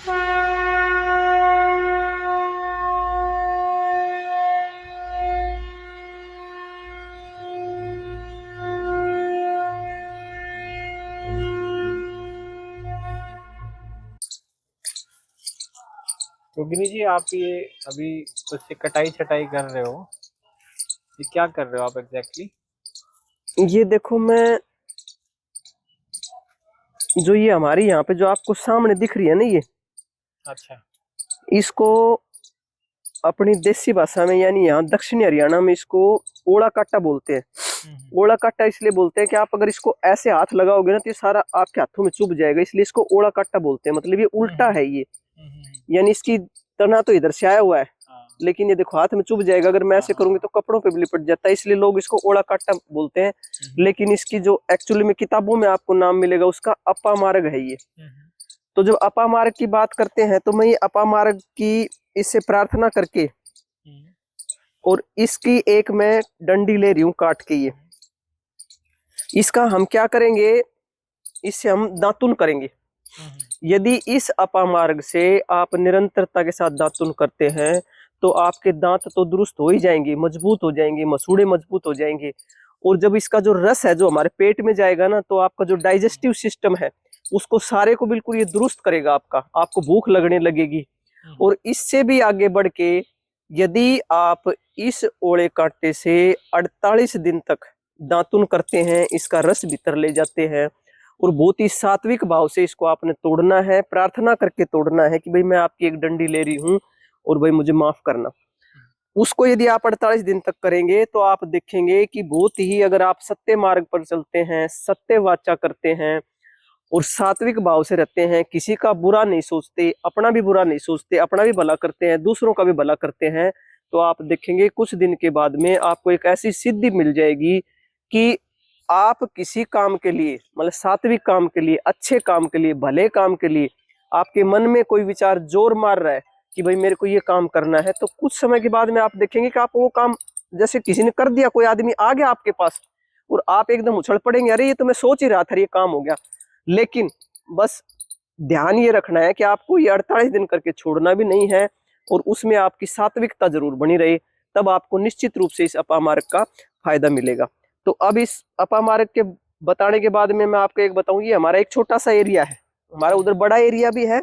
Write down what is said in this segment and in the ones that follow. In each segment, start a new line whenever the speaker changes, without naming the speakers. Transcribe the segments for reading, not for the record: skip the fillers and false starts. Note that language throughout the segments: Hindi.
योगिनी जी, आप ये अभी उससे कटाई छटाई कर रहे हो, ये क्या कर रहे हो आप एग्जैक्टली?
ये देखो, मैं जो ये हमारी यहाँ पे जो आपको सामने दिख रही है ना, ये
अच्छा।
इसको अपनी देसी भाषा में यानी यहाँ दक्षिणी हरियाणा में इसको ओड़ा काटा बोलते हैं। ओड़ा काटा इसलिए बोलते हैं कि आप अगर इसको ऐसे हाथ लगाओगे ना तो ये सारा आपके हाथों में चुभ जाएगा, इसलिए इसको ओड़ा काटा बोलते हैं। मतलब ये उल्टा है ये, यानी इसकी तना तो इधर से आया हुआ है, लेकिन ये देखो हाथ में चुभ जाएगा। अगर मैं ऐसे करूंगी तो कपड़ों पे भी लिपट जाता है, इसलिए लोग इसको ओड़ा काटा बोलते हैं। लेकिन इसकी जो एक्चुअली में किताबों में आपको नाम मिलेगा उसका अपामार्ग है ये। तो जब अपामार्ग की बात करते हैं तो मैं ये अपामार्ग की इससे प्रार्थना करके और इसकी एक मैं डंडी ले रही हूं काट के। ये इसका हम क्या करेंगे, इससे हम दातुन करेंगे। यदि इस अपामार्ग से आप निरंतरता के साथ दातुन करते हैं तो आपके दांत तो दुरुस्त हो ही जाएंगे, मजबूत हो जाएंगे, मसूड़े मजबूत हो जाएंगे। और जब इसका जो रस है जो हमारे पेट में जाएगा ना, तो आपका जो डाइजेस्टिव सिस्टम है उसको सारे को बिल्कुल ये दुरुस्त करेगा। आपको भूख लगने लगेगी। और इससे भी आगे बढ़ के यदि आप इस ओड़े कांटे से 48 दिन तक दातुन करते हैं, इसका रस भीतर ले जाते हैं और बहुत ही सात्विक भाव से इसको आपने तोड़ना है, प्रार्थना करके तोड़ना है कि भाई मैं आपकी एक डंडी ले रही हूं और भाई मुझे माफ करना। उसको यदि आप 48 दिन तक करेंगे तो आप देखेंगे कि बहुत ही, अगर आप सत्य मार्ग पर चलते हैं, सत्य वाचा करते हैं और सात्विक भाव से रहते हैं, किसी का बुरा नहीं सोचते, अपना भी बुरा नहीं सोचते, अपना भी भला करते हैं, दूसरों का भी भला करते हैं, तो आप देखेंगे कुछ दिन के बाद में आपको एक ऐसी सिद्धि मिल जाएगी कि आप किसी काम के लिए, मतलब सात्विक काम के लिए, अच्छे काम के लिए, भले काम के लिए आपके मन में कोई विचार जोर मार रहा है कि भाई मेरे को ये काम करना है, तो कुछ समय के बाद में आप देखेंगे कि आप वो काम जैसे किसी ने कर दिया, कोई आदमी आ गया आपके पास और आप एकदम उछल पड़ेंगे, अरे ये तो मैं सोच ही रहा था, ये काम हो गया। लेकिन बस ध्यान ये रखना है कि आपको ये 48 दिन करके छोड़ना भी नहीं है और उसमें आपकी सात्विकता जरूर बनी रहे, तब आपको निश्चित रूप से इस अपामार्ग का फायदा मिलेगा। तो अब इस अपामार्ग के बताने के बाद में मैं आपको एक बताऊं, ये हमारा एक छोटा सा एरिया है, हमारा उधर बड़ा एरिया भी है,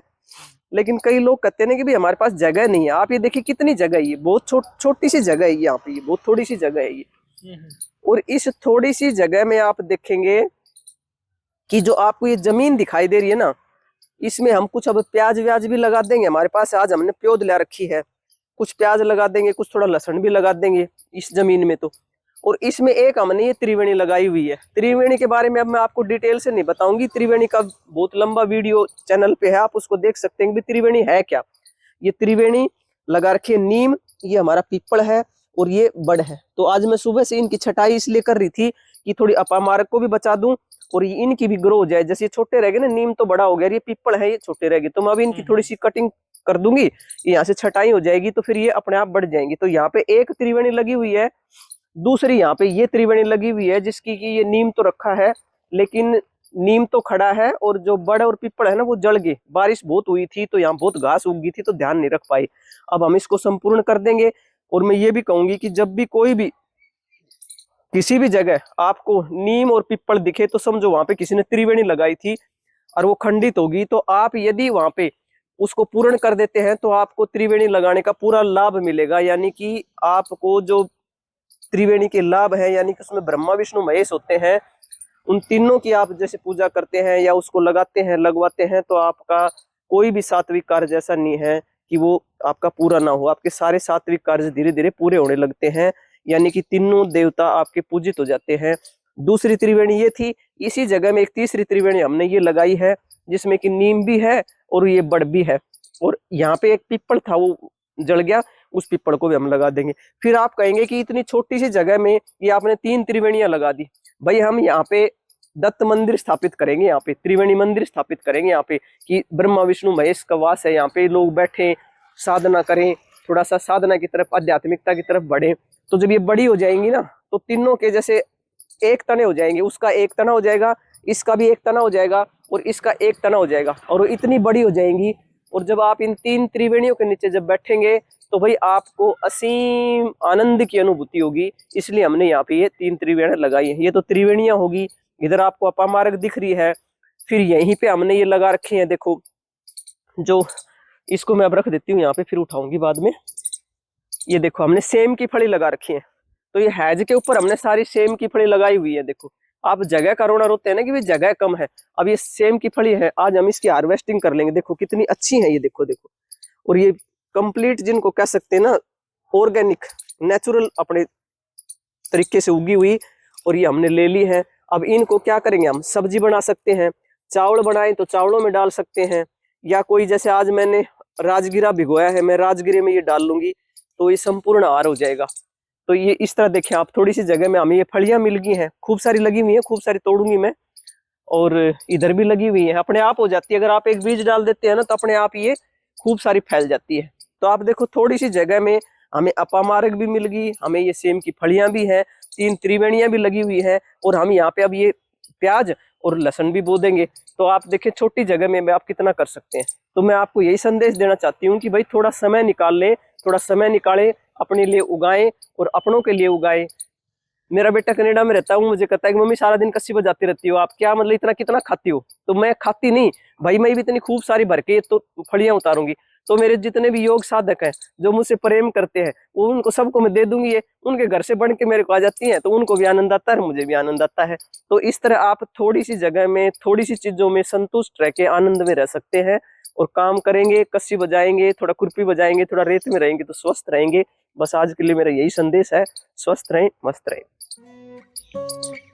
लेकिन कई लोग कहते हैं कि भाई हमारे पास जगह नहीं है। आप ये देखिए कितनी जगह है, ये बहुत छोटी सी जगह है यहाँ पे, ये बहुत थोड़ी सी जगह है ये। और इस थोड़ी सी जगह में आप देखेंगे कि जो आपको ये जमीन दिखाई दे रही है ना, इसमें हम कुछ अब प्याज व्याज भी लगा देंगे। हमारे पास आज हमने प्योद ला रखी है, कुछ प्याज लगा देंगे, कुछ थोड़ा लहसुन भी लगा देंगे इस जमीन में। तो और इसमें एक हमने ये त्रिवेणी लगाई हुई है। त्रिवेणी के बारे में अब मैं आपको डिटेल से नहीं बताऊंगी, त्रिवेणी का बहुत लंबा वीडियो चैनल पे है, आप उसको देख सकते हैं कि त्रिवेणी है क्या। ये त्रिवेणी लगा रखी है। नीम, ये हमारा पीपल है और ये बड़ है। तो आज मैं सुबह से इनकी छटाई इसलिए कर रही थी कि थोड़ी अपामार्ग को भी बचा दूं और इनकी भी ग्रो हो जाए। जैसे ये छोटे रह गए ना, नीम तो बड़ा हो गया, ये पीपल है, ये छोटे रह गए, तो मैं अभी इनकी थोड़ी सी कटिंग कर दूंगी, यहाँ से छटाई हो जाएगी, तो फिर ये अपने आप बढ़ जाएंगी। तो यहाँ पे एक त्रिवेणी लगी हुई है, दूसरी यहाँ पे ये त्रिवेणी लगी हुई है जिसकी कि ये नीम तो रखा है, लेकिन नीम तो खड़ा है और जो बड़ और पीपल है ना वो जल गए। बारिश बहुत हुई थी तो यहाँ बहुत घास उग गई थी, तो ध्यान नहीं रख पाई। अब हम इसको संपूर्ण कर देंगे। और मैं ये भी कहूंगी कि जब भी कोई भी किसी भी जगह आपको नीम और पीपल दिखे तो समझो वहां पे किसी ने त्रिवेणी लगाई थी और वो खंडित होगी। तो आप यदि वहां पे उसको पूर्ण कर देते हैं तो आपको त्रिवेणी लगाने का पूरा लाभ मिलेगा। यानी कि आपको जो त्रिवेणी के लाभ है, यानी कि उसमें ब्रह्मा विष्णु महेश होते हैं, उन तीनों की आप जैसे पूजा करते हैं या उसको लगाते हैं, लगवाते हैं, तो आपका कोई भी सात्विक कार्य ऐसा नहीं है कि वो आपका पूरा ना हो। आपके सारे सात्विक कार्य धीरे धीरे पूरे होने लगते हैं, यानी कि तीनों देवता आपके पूजित हो जाते हैं। दूसरी त्रिवेणी ये थी। इसी जगह में एक तीसरी त्रिवेणी हमने ये लगाई है जिसमें कि नीम भी है और ये बड़ भी है। और यहाँ पे एक पीपल था वो जल गया, उस पीपल को भी हम लगा देंगे। फिर आप कहेंगे कि इतनी छोटी सी जगह में ये आपने 3 त्रिवेणियां लगा दी। भाई हम यहाँ पे दत्त मंदिर स्थापित करेंगे, यहाँ पे त्रिवेणी मंदिर स्थापित करेंगे, यहाँ पे कि ब्रह्मा विष्णु महेश का वास है, यहाँ पे लोग बैठे साधना करें, थोड़ा सा साधना की तरफ, आध्यात्मिकता की तरफ बढ़े। तो जब ये बड़ी हो जाएंगी ना तो तीनों के जैसे एक तने हो जाएंगे, उसका एक तना हो जाएगा, इसका भी एक तना हो जाएगा और इसका एक तना हो जाएगा, और वो इतनी बड़ी हो जाएंगी और जब आप इन 3 त्रिवेणियों के नीचे जब बैठेंगे तो भाई आपको असीम आनंद की अनुभूति होगी। इसलिए हमने यहाँ पे ये 3 त्रिवेणी लगाई है। ये तो त्रिवेणियां होगी, इधर आपको अपामार्ग दिख रही है, फिर यहीं पे हमने ये लगा रखे हैं। देखो, जो इसको मैं अब रख देती हूँ यहाँ पे, फिर उठाऊंगी बाद में। ये देखो हमने सेम की फली लगा रखी है, तो ये हैज के ऊपर हमने सारी सेम की फली लगाई हुई है। देखो, आप जगह का रोना रोते हैं ना कि भाई जगह कम है, अब ये सेम की फली है, आज हम इसकी हार्वेस्टिंग कर लेंगे। देखो कितनी अच्छी है ये, देखो देखो। और ये कंप्लीट जिनको कह सकते हैं ना ऑर्गेनिक, नेचुरल अपने तरीके से उगी हुई, और ये हमने ले ली है। अब इनको क्या करेंगे, हम सब्जी बना सकते हैं, चावल बनाएं तो चावलों में डाल सकते हैं, या कोई जैसे आज मैंने राजगिरा भिगोया है, मैं राजगिरे में ये डाल लूंगी तो ये संपूर्ण आहार हो जाएगा। तो ये इस तरह देखें आप, थोड़ी सी जगह में हमें ये फलियां मिल गई हैं, खूब सारी लगी हुई हैं, खूब सारी तोड़ूंगी मैं, और इधर भी लगी हुई है, अपने आप हो जाती है। अगर आप एक बीज डाल देते हैं ना तो अपने आप ये खूब सारी फैल जाती है। तो आप देखो थोड़ी सी जगह में हमें अपामार्ग भी मिल गई, हमें ये सेम की फलियां भी हैं, 3 त्रिवेणियां भी लगी हुई है, और हम यहाँ पे अब ये प्याज और लहसुन भी बो देंगे। तो आप देखें छोटी जगह में आप कितना कर सकते हैं। तो मैं आपको यही संदेश देना चाहती हूँ कि भाई थोड़ा समय निकाल लें, थोड़ा समय निकालें, अपने लिए उगाएं और अपनों के लिए उगाएं। मेरा बेटा कनाडा में रहता हूँ, मुझे कहता है कि मम्मी सारा दिन कस्सी बजाती रहती हो आप, क्या मतलब इतना कितना खाती हो? तो मैं खाती नहीं भाई, मैं भी इतनी खूब सारी भर के तो फलियां उतारूंगी। तो मेरे जितने भी योग साधक हैं जो मुझसे प्रेम करते हैं, वो उनको सबको मैं दे दूंगी, ये उनके घर से बन के मेरे को आ जाती हैं, तो उनको भी आनंद आता है, मुझे भी आनंद आता है। तो इस तरह आप थोड़ी सी जगह में थोड़ी सी चीजों में संतुष्ट रह के आनंद में रह सकते हैं, और काम करेंगे, कस्सी बजाएंगे, थोड़ा खुरपी बजाएंगे, थोड़ा रेत में रहेंगे तो स्वस्थ रहेंगे। बस आज के लिए मेरा यही संदेश है, स्वस्थ रहें, मस्त रहें।